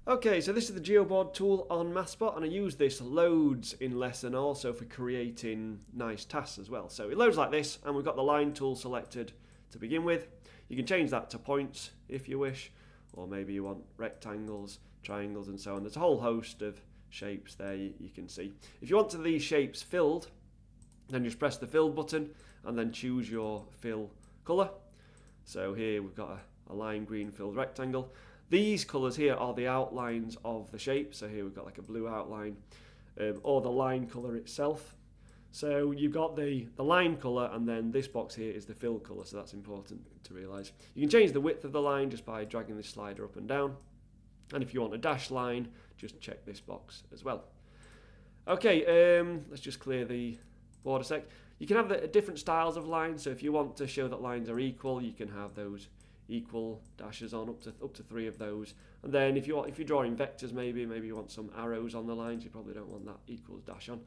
Okay, so this is the Geoboard tool on MathsBot, and I use this loads in lesson also for creating nice tasks as well. So it loads like this, and we've got the line tool selected to begin with. You can change that to points if you wish, or maybe you want rectangles, triangles and so on. There's a whole host of shapes there you can see. If you want these shapes filled, then just press the fill button and then choose your fill colour. So here we've got a lime green filled rectangle. These colours here are the outlines of the shape. So here we've got like a blue outline, or the line colour itself. So you've got the line colour, and then this box here is the fill colour, so that's important to realise. You can change the width of the line just by dragging this slider up and down. And if you want a dashed line, just check this box as well. Okay, let's just clear the board a sec. You can have the different styles of lines, so if you want to show that lines are equal, you can have those equal dashes on, up to 3 of those. And then if you're drawing vectors, maybe you want some arrows on the lines, you probably don't want that equals dash on.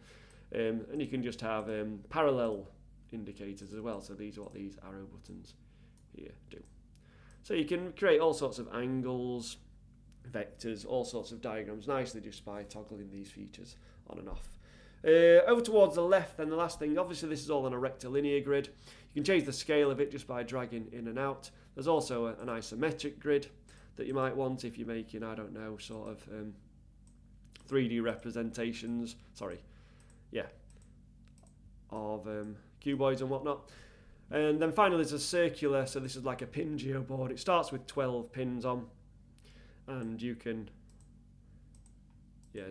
And you can just have parallel indicators as well, so these are what these arrow buttons here do. So you can create all sorts of angles, vectors, all sorts of diagrams nicely just by toggling these features on and off. Over towards the left, then the last thing, obviously this is all on a rectilinear grid. You can change the scale of it just by dragging in and out. There's also an isometric grid that you might want if you're making, I don't know, sort of 3D representations, of cuboids and whatnot. And then finally there's a circular, so this is like a pin geoboard. It starts with 12 pins on, and you can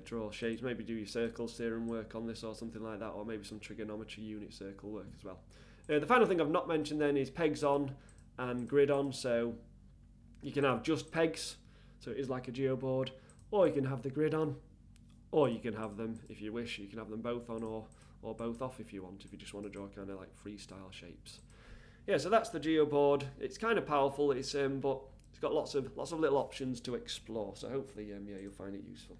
draw shapes, maybe do your circle theorem work on this or something like that, or maybe some trigonometry unit circle work as well. The final thing I've not mentioned then is pegs on and grid on. So you can have just pegs, so it is like a geoboard, or you can have the grid on, or you can have them, if you wish, you can have them both on or both off if you want, if you just want to draw kind of like freestyle shapes. Yeah, so that's the geoboard. It's kind of powerful, but it's got lots of little options to explore, so hopefully you'll find it useful.